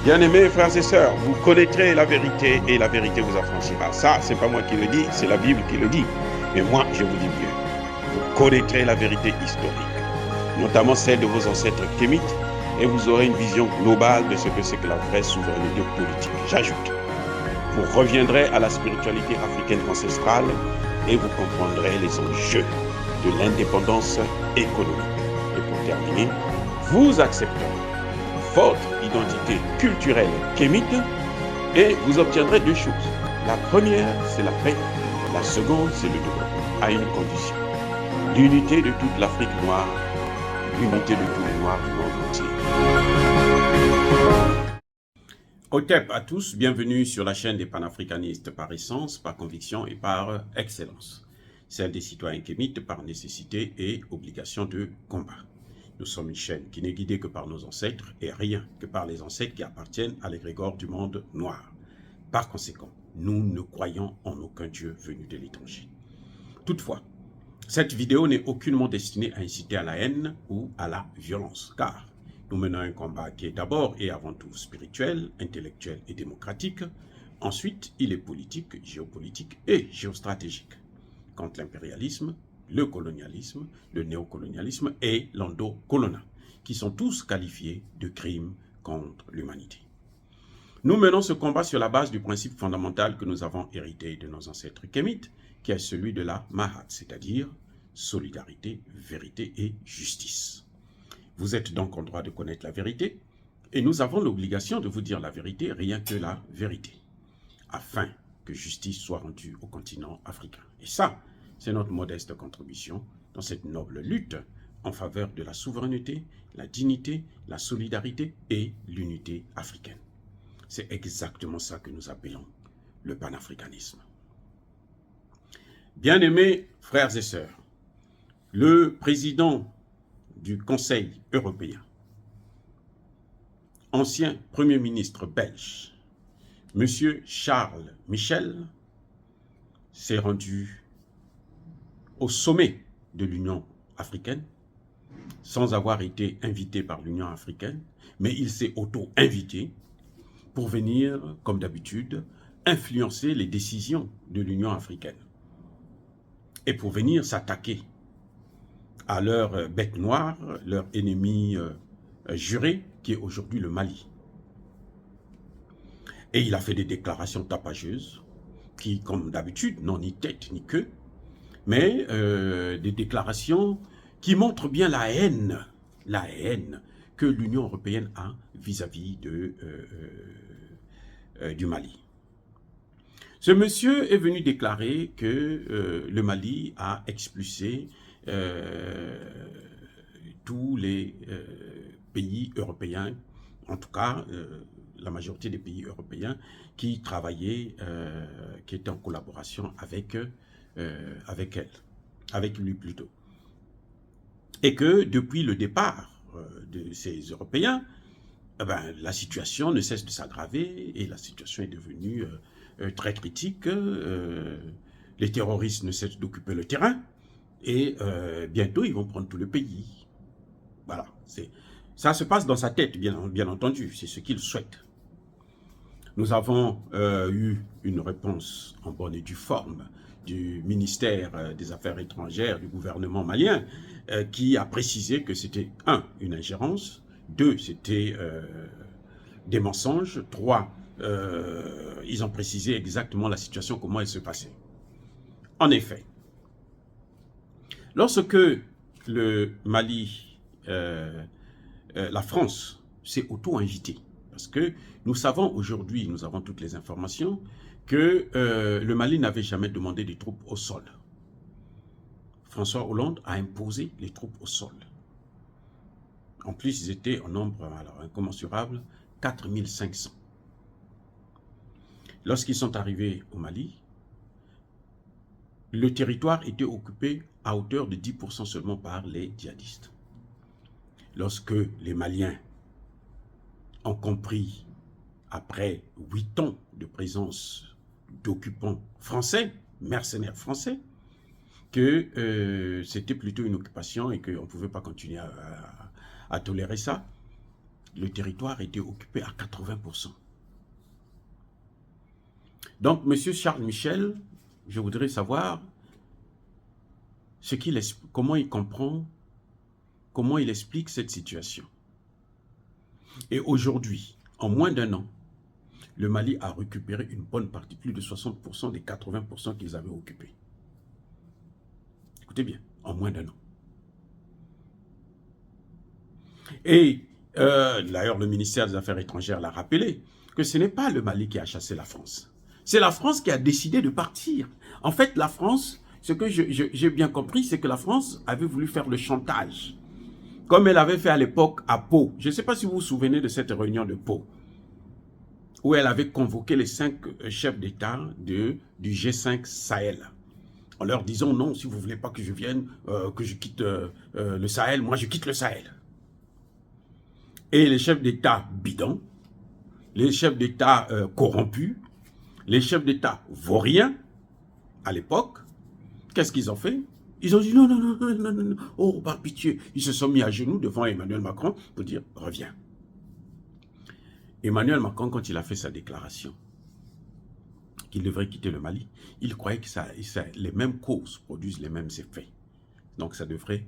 Bien-aimés frères et sœurs, vous connaîtrez la vérité et la vérité vous affranchira. Ça, c'est pas moi qui le dis, c'est la Bible qui le dit. Mais moi, je vous dis mieux. Vous connaîtrez la vérité historique, notamment celle de vos ancêtres kémites, et vous aurez une vision globale de ce que c'est que la vraie souveraineté politique. J'ajoute, vous reviendrez à la spiritualité africaine ancestrale et vous comprendrez les enjeux de l'indépendance économique. Et pour terminer, vous accepterez votre identité culturelle kémite et vous obtiendrez deux choses. La première, c'est la paix. La seconde, c'est le développement, à une condition. L'unité de toute l'Afrique noire, l'unité de tous les Noirs du monde entier. Otep à tous, bienvenue sur la chaîne des panafricanistes par essence, par conviction et par excellence. Celle des citoyens kémites par nécessité et obligation de combat. Nous sommes une chaîne qui n'est guidée que par nos ancêtres et rien que par les ancêtres qui appartiennent à l'égrégore du monde noir. Par conséquent, nous ne croyons en aucun Dieu venu de l'étranger. Toutefois, cette vidéo n'est aucunement destinée à inciter à la haine ou à la violence, car nous menons un combat qui est d'abord et avant tout spirituel, intellectuel et démocratique. Ensuite, il est politique, géopolitique et géostratégique. Contre l'impérialisme, le colonialisme, le néocolonialisme et l'endocolonat, qui sont tous qualifiés de crimes contre l'humanité. Nous menons ce combat sur la base du principe fondamental que nous avons hérité de nos ancêtres kémites, qui est celui de la Mahat, c'est-à-dire solidarité, vérité et justice. Vous êtes donc en droit de connaître la vérité, et nous avons l'obligation de vous dire la vérité, rien que la vérité, afin que justice soit rendue au continent africain. Et ça, c'est notre modeste contribution dans cette noble lutte en faveur de la souveraineté, la dignité, la solidarité et l'unité africaine. C'est exactement ça que nous appelons le panafricanisme. Bien-aimés frères et sœurs, le président du Conseil européen, ancien Premier ministre belge, M. Charles Michel, s'est rendu au sommet de l'Union africaine, sans avoir été invité par l'Union africaine, mais il s'est auto-invité pour venir, comme d'habitude, influencer les décisions de l'Union africaine et pour venir s'attaquer à leur bête noire, leur ennemi juré, qui est aujourd'hui le Mali. Et il a fait des déclarations tapageuses qui, comme d'habitude, n'ont ni tête ni queue, mais des déclarations qui montrent bien la haine que l'Union européenne a vis-à-vis du Mali. Ce monsieur est venu déclarer que le Mali a expulsé tous les pays européens, en tout cas la majorité des pays européens qui travaillaient, qui étaient en collaboration avec lui plutôt. Et que depuis le départ de ces Européens, la situation ne cesse de s'aggraver et la situation est devenue très critique. Les terroristes ne cessent d'occuper le terrain et bientôt ils vont prendre tout le pays. Voilà, ça se passe dans sa tête, bien entendu, c'est ce qu'il souhaite. Nous avons eu une réponse en bonne et due forme du ministère des Affaires étrangères du gouvernement malien qui a précisé que c'était 1. Une ingérence, 2. C'était des mensonges, 3. Ils ont précisé exactement la situation, comment elle se passait. En effet, lorsque le Mali, la France s'est auto-invitée, parce que nous savons aujourd'hui, nous avons toutes les informations, que le Mali n'avait jamais demandé des troupes au sol. François Hollande a imposé les troupes au sol. En plus, ils étaient en nombre incommensurable, 4500. Lorsqu'ils sont arrivés au Mali, le territoire était occupé à hauteur de 10% seulement par les djihadistes. Lorsque les Maliens ont compris, après 8 ans de présence d'occupants français, mercenaires français, que c'était plutôt une occupation et qu'on ne pouvait pas continuer à tolérer ça, le territoire était occupé à 80%. Donc, M. Charles Michel, je voudrais savoir comment il comprend, comment il explique cette situation. Et aujourd'hui, en moins d'un an, le Mali a récupéré une bonne partie, plus de 60% des 80% qu'ils avaient occupés. Écoutez bien, en moins d'un an. Et d'ailleurs, le ministère des Affaires étrangères l'a rappelé, que ce n'est pas le Mali qui a chassé la France. C'est la France qui a décidé de partir. En fait, la France, ce que j'ai bien compris, c'est que la France avait voulu faire le chantage, comme elle avait fait à l'époque à Pau. Je ne sais pas si vous vous souvenez de cette réunion de Pau, où elle avait convoqué les 5 chefs d'État du G5 Sahel, en leur disant non, si vous ne voulez pas que je vienne, que je quitte le Sahel, moi je quitte le Sahel. Et les chefs d'État bidons, les chefs d'État corrompus, les chefs d'État vauriens, à l'époque, qu'est-ce qu'ils ont fait? Ils ont dit non, non, non, non, non, non, oh, par pitié. Ils se sont mis à genoux devant Emmanuel Macron pour dire reviens. Emmanuel Macron, quand il a fait sa déclaration qu'il devrait quitter le Mali, il croyait que les mêmes causes produisent les mêmes effets. Donc ça devrait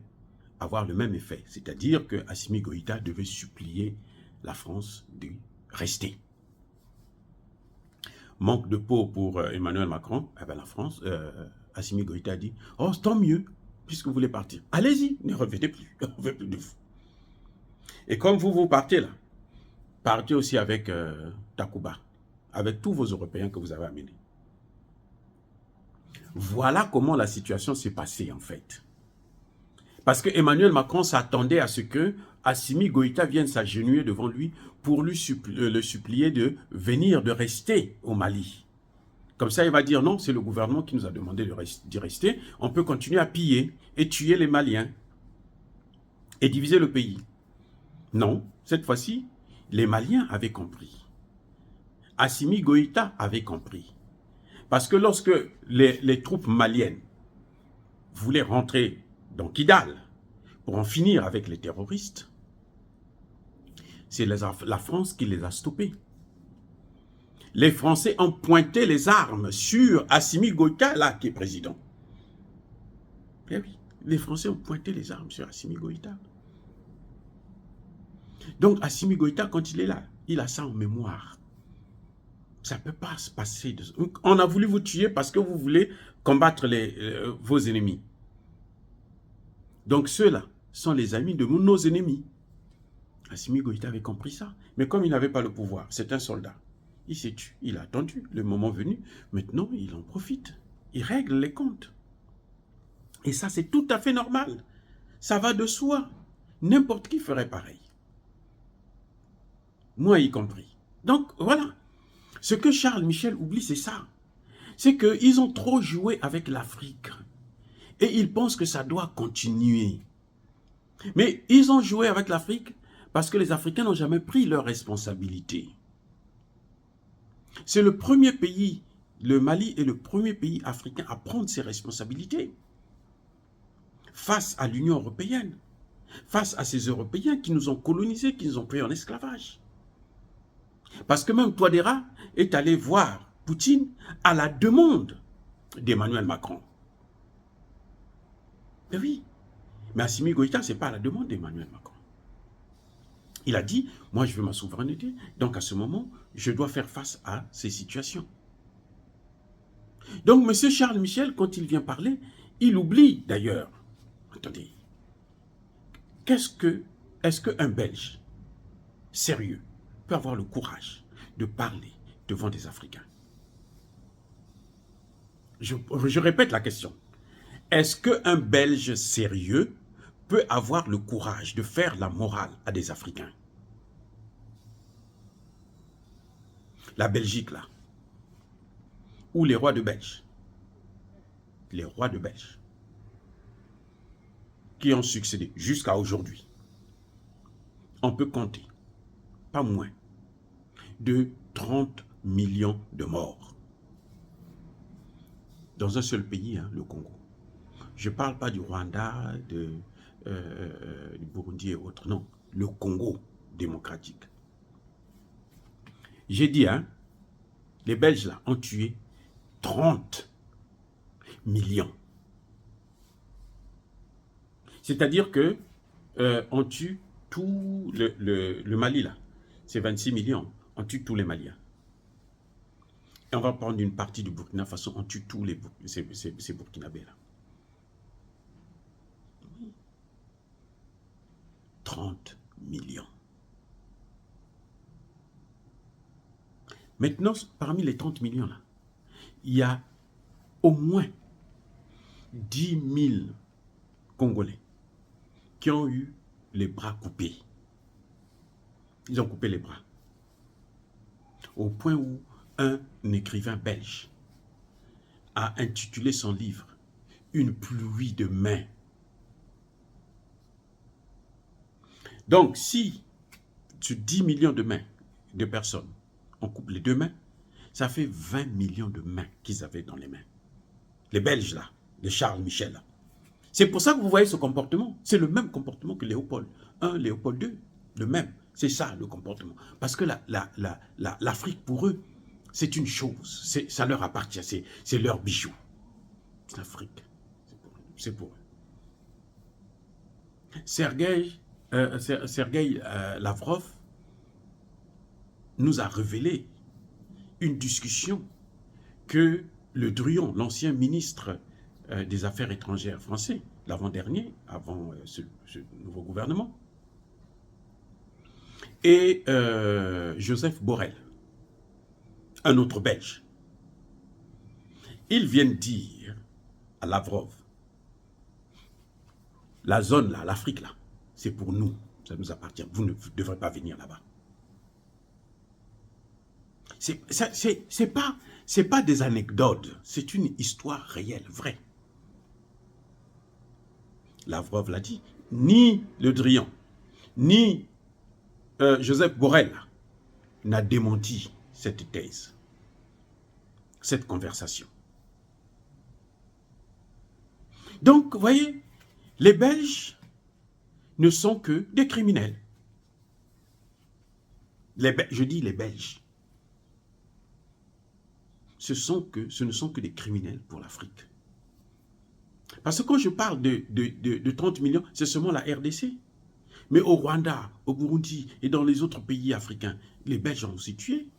avoir le même effet. C'est-à-dire que Assimi Goïta devait supplier la France de rester. Manque de peau pour Emmanuel Macron, eh bien la France, Assimi Goïta a dit « Oh, tant mieux, puisque vous voulez partir. Allez-y, ne revenez plus, on ne veut plus de vous. » Et comme vous partez là, partez aussi avec Takuba, avec tous vos Européens que vous avez amenés. Voilà comment la situation s'est passée en fait. Parce que Emmanuel Macron s'attendait à ce que Assimi Goïta vienne s'agenouiller devant lui pour le supplier de venir, de rester au Mali. Comme ça, il va dire non, c'est le gouvernement qui nous a demandé d'y rester. On peut continuer à piller et tuer les Maliens et diviser le pays. Non, cette fois-ci, les Maliens avaient compris. Assimi Goïta avait compris. Parce que lorsque les troupes maliennes voulaient rentrer dans Kidal pour en finir avec les terroristes, c'est la France qui les a stoppés. Les Français ont pointé les armes sur Assimi Goïta, là, qui est président. Eh oui, les Français ont pointé les armes sur Assimi Goïta. Donc, Assimi Goïta, quand il est là, il a ça en mémoire. Ça ne peut pas se passer. On a voulu vous tuer parce que vous voulez combattre vos ennemis. Donc, ceux-là sont les amis de nos ennemis. Assimi Goïta avait compris ça. Mais comme il n'avait pas le pouvoir, c'est un soldat. Il s'est tué, il a attendu le moment venu. Maintenant, il en profite. Il règle les comptes. Et ça, c'est tout à fait normal. Ça va de soi. N'importe qui ferait pareil. Moi y compris. Donc, voilà. Ce que Charles Michel oublie, c'est ça. C'est qu'ils ont trop joué avec l'Afrique. Et ils pensent que ça doit continuer. Mais ils ont joué avec l'Afrique parce que les Africains n'ont jamais pris leurs responsabilités. C'est le premier pays, le Mali est le premier pays africain à prendre ses responsabilités face à l'Union européenne, face à ces Européens qui nous ont colonisés, qui nous ont pris en esclavage. Parce que même Touadéra est allé voir Poutine à la demande d'Emmanuel Macron. Mais oui, mais Assimi Goïta, ce n'est pas à la demande d'Emmanuel Macron. Il a dit, moi je veux ma souveraineté, donc à ce moment, je dois faire face à ces situations. Donc M. Charles Michel, quand il vient parler, il oublie d'ailleurs, attendez, est-ce qu'un Belge sérieux peut avoir le courage de parler devant des Africains? Je répète la question. Est-ce qu'un Belge sérieux peut avoir le courage de faire la morale à des Africains? La Belgique, là, ou les rois de Belge, qui ont succédé jusqu'à aujourd'hui, on peut compter, pas moins, de 30 millions de morts. Dans un seul pays, hein, le Congo. Je ne parle pas du Rwanda, du Burundi et autres, non, le Congo. démocratique. J'ai dit, hein, les Belges là ont tué 30 millions. C'est-à-dire que on tue tout le Mali là. C'est 26 millions. On tue tous les Maliens. Et on va prendre une partie du Burkina Faso, on tue tous ces Burkinabés là. 30 millions. Maintenant, parmi les 30 millions là, il y a au moins 10 000 Congolais qui ont eu les bras coupés. Ils ont coupé les bras. Au point où un écrivain belge a intitulé son livre « Une pluie de mains ». Donc, si sur 10 millions de mains de personnes, on coupe les deux mains, ça fait 20 millions de mains qu'ils avaient dans les mains. Les Belges là, les Charles Michel là. C'est pour ça que vous voyez ce comportement. C'est le même comportement que Léopold I, Léopold II, le même. C'est ça le comportement. Parce que l'Afrique pour eux, c'est une chose. Ça leur appartient, c'est leur bijou. L'Afrique, c'est pour eux. Sergueï Lavrov nous a révélé une discussion que Le Drian, l'ancien ministre des Affaires étrangères français, l'avant-dernier, avant ce nouveau gouvernement, et Joseph Borrell, un autre Belge, ils viennent dire à Lavrov, la zone là, l'Afrique là, c'est pour nous, ça nous appartient, vous ne devrez pas venir là-bas. C'est pas des anecdotes, c'est une histoire réelle, vraie. Lavrov l'a dit, ni Le Drian, ni Joseph Borrell n'a démenti cette thèse, cette conversation. Donc, vous voyez, les Belges ne sont que des criminels. Je dis les Belges. Ce ne sont que des criminels pour l'Afrique. Parce que quand je parle de 30 millions, c'est seulement la RDC. Mais au Rwanda, au Burundi et dans les autres pays africains, les Belges ont aussi tué.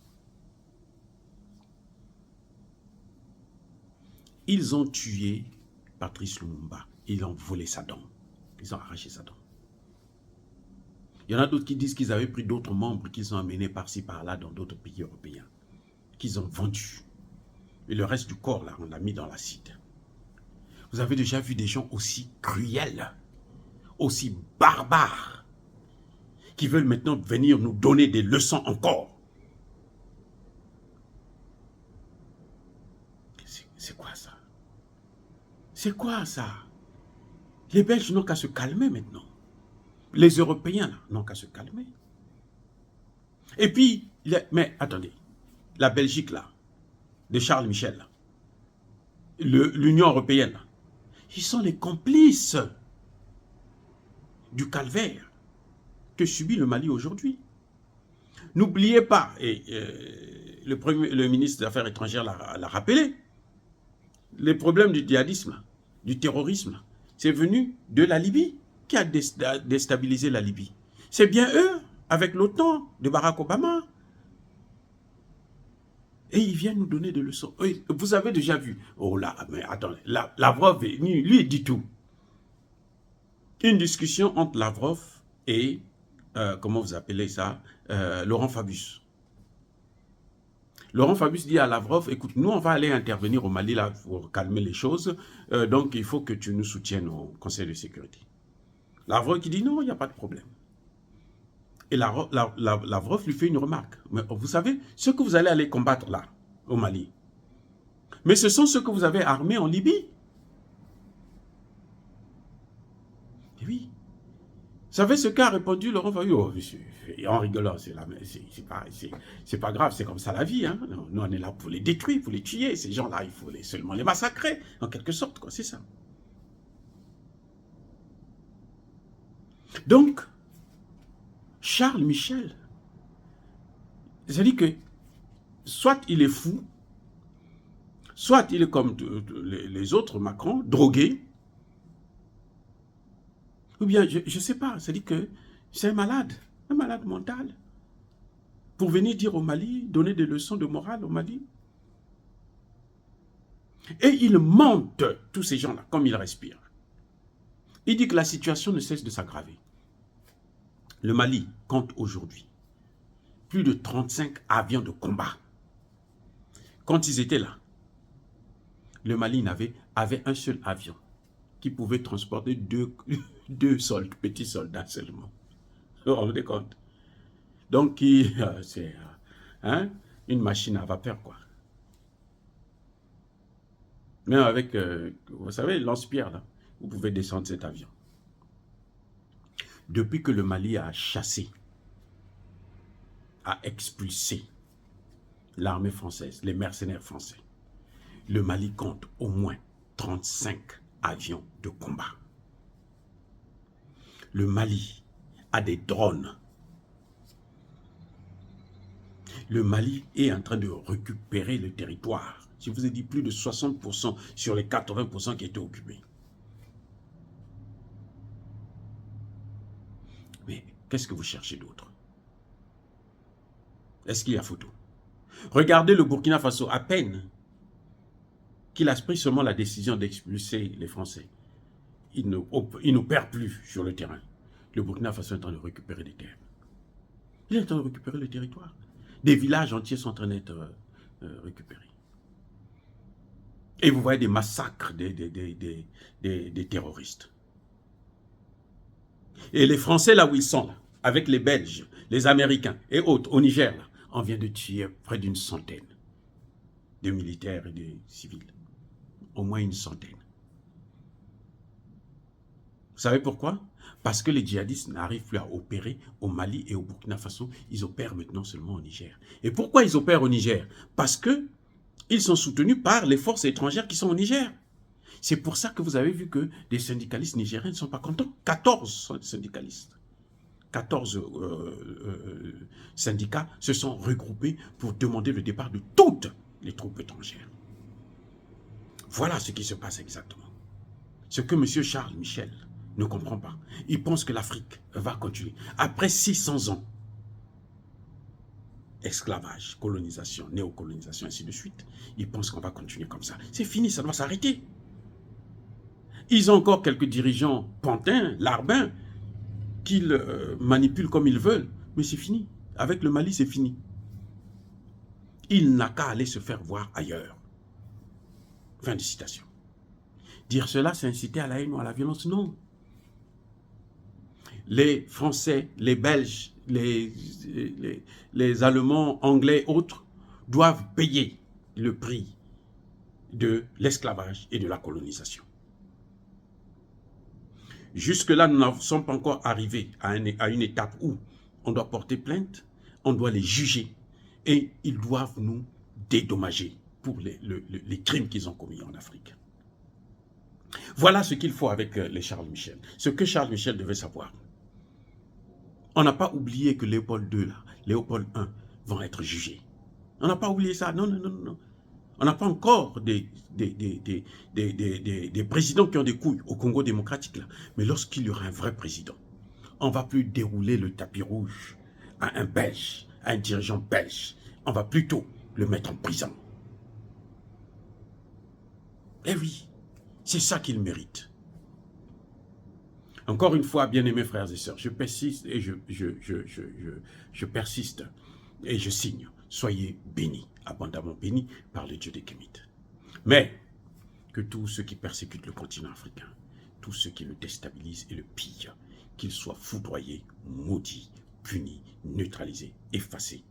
Ils ont tué Patrice Lumumba. Ils ont volé sa dent. Ils ont arraché sa dent. Il y en a d'autres qui disent qu'ils avaient pris d'autres membres qu'ils ont amenés par-ci, par-là dans d'autres pays européens, qu'ils ont vendus. Et le reste du corps, là, on l'a mis dans l'acide. Vous avez déjà vu des gens aussi cruels, aussi barbares, qui veulent maintenant venir nous donner des leçons encore. C'est quoi ça? C'est quoi ça? Les Belges n'ont qu'à se calmer maintenant. Les Européens n'ont qu'à se calmer. Et puis, mais attendez, la Belgique là, de Charles Michel là, l'Union européenne là, ils sont les complices du calvaire que subit le Mali aujourd'hui. N'oubliez pas, et le ministre des Affaires étrangères l'a rappelé, les problèmes du djihadisme, du terrorisme, c'est venu de la Libye, qui a déstabilisé la Libye. C'est bien eux, avec l'OTAN de Barack Obama. Et ils viennent nous donner des leçons. Vous avez déjà vu. Oh là, mais attendez, Lavrov, lui, il dit tout. Une discussion entre Lavrov et, comment vous appelez ça, Laurent Fabius. Laurent Fabius dit à Lavrov, écoute, nous on va aller intervenir au Mali là pour calmer les choses, donc il faut que tu nous soutiennes au Conseil de sécurité. Lavrov qui dit non, il n'y a pas de problème. Et Lavrov lui fait une remarque. Mais vous savez, ceux que vous allez aller combattre là, au Mali, mais ce sont ceux que vous avez armés en Libye. Et oui. Vous savez ce qu'a répondu Laurent Fabius? Oh, en rigolant, c'est pas grave, c'est comme ça la vie. Hein. Nous, on est là pour les détruire, pour les tuer. Ces gens-là, il faut seulement les massacrer, en quelque sorte, quoi. C'est ça. Donc, Charles Michel, c'est-à-dire que soit il est fou, soit il est comme les autres, Macron, drogué, ou bien, je ne sais pas, c'est-à-dire que c'est un malade mental, pour venir dire au Mali, donner des leçons de morale au Mali. Et il monte tous ces gens-là, comme ils respirent. Il dit que la situation ne cesse de s'aggraver. Le Mali compte aujourd'hui plus de 35 avions de combat. Quand ils étaient là, le Mali avait un seul avion qui pouvait transporter deux petits soldats seulement. Vous vous rendez compte? Donc, c'est une machine à vapeur, quoi. Même avec, vous savez, lance-pierre, là, vous pouvez descendre cet avion. Depuis que le Mali a chassé, a expulsé l'armée française, les mercenaires français, le Mali compte au moins 35 avions de combat. Le Mali a des drones. Le Mali est en train de récupérer le territoire. Je vous ai dit plus de 60% sur les 80% qui étaient occupés. Mais qu'est-ce que vous cherchez d'autre? Est-ce qu'il y a photo? Regardez le Burkina Faso, à peine qu'il a pris seulement la décision d'expulser les Français. Il ne perd plus sur le terrain. Le Burkina Faso est en train de récupérer des terres. Il est en train de récupérer le territoire. Des villages entiers sont en train d'être récupérés. Et vous voyez des massacres des terroristes. Et les Français, là où ils sont, là, avec les Belges, les Américains et autres, au Niger, là, on vient de tuer près d'une centaine de militaires et de civils. Au moins une centaine. Vous savez pourquoi? Parce que les djihadistes n'arrivent plus à opérer au Mali et au Burkina Faso. Ils opèrent maintenant seulement au Niger. Et pourquoi ils opèrent au Niger? Parce que ils sont soutenus par les forces étrangères qui sont au Niger. C'est pour ça que vous avez vu que des syndicalistes nigériens ne sont pas contents. 14 syndicalistes. 14 syndicats se sont regroupés pour demander le départ de toutes les troupes étrangères. Voilà ce qui se passe exactement. Ce que M. Charles Michel ne comprend pas. Il pense que l'Afrique va continuer. Après 600 ans, esclavage, colonisation, néocolonisation, ainsi de suite, il pense qu'on va continuer comme ça. C'est fini, ça doit s'arrêter. Ils ont encore quelques dirigeants pantins, larbins, qu'ils manipulent comme ils veulent, mais c'est fini. Avec le Mali, c'est fini. Il n'a qu'à aller se faire voir ailleurs. Fin de citation. Dire cela, c'est inciter à la haine ou à la violence? Non. Les Français, les Belges, les Allemands, Anglais, autres, doivent payer le prix de l'esclavage et de la colonisation. Jusque-là, nous ne sommes pas encore arrivés à une étape où on doit porter plainte, on doit les juger et ils doivent nous dédommager pour les crimes qu'ils ont commis en Afrique. Voilà ce qu'il faut avec les Charles Michel. Ce que Charles Michel devait savoir. On n'a pas oublié que Léopold II, là, Léopold I vont être jugés. On n'a pas oublié ça. Non, non, non, non. On n'a pas encore des présidents qui ont des couilles au Congo démocratique. Là. Mais lorsqu'il y aura un vrai président, on ne va plus dérouler le tapis rouge à un Belge, à un dirigeant belge. On va plutôt le mettre en prison. Eh oui, c'est ça qu'il mérite. Encore une fois, bien-aimés frères et sœurs, je persiste et je persiste et je signe. Soyez bénis, abondamment bénis par le Dieu des Kémites. Mais que tous ceux qui persécutent le continent africain, tous ceux qui le déstabilisent et le pillent, qu'ils soient foudroyés, maudits, punis, neutralisés, effacés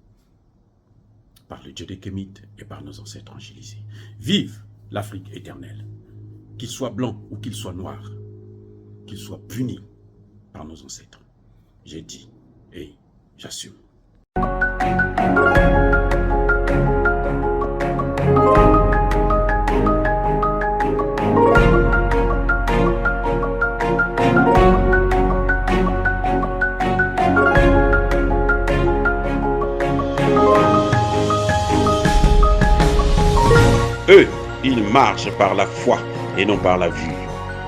par le Dieu des Kémites et par nos ancêtres angélisés. Vive l'Afrique éternelle, qu'il soit blanc ou qu'il soit noir, qu'il soit puni par nos ancêtres. J'ai dit et j'assume. Eux, ils marchent par la foi et non par la vue.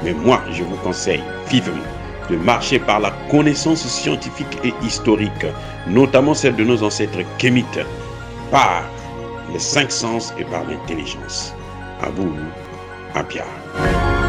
Mais moi, je vous conseille vivement de marcher par la connaissance scientifique et historique, notamment celle de nos ancêtres kémites, par les cinq sens et par l'intelligence. À vous, à Pierre.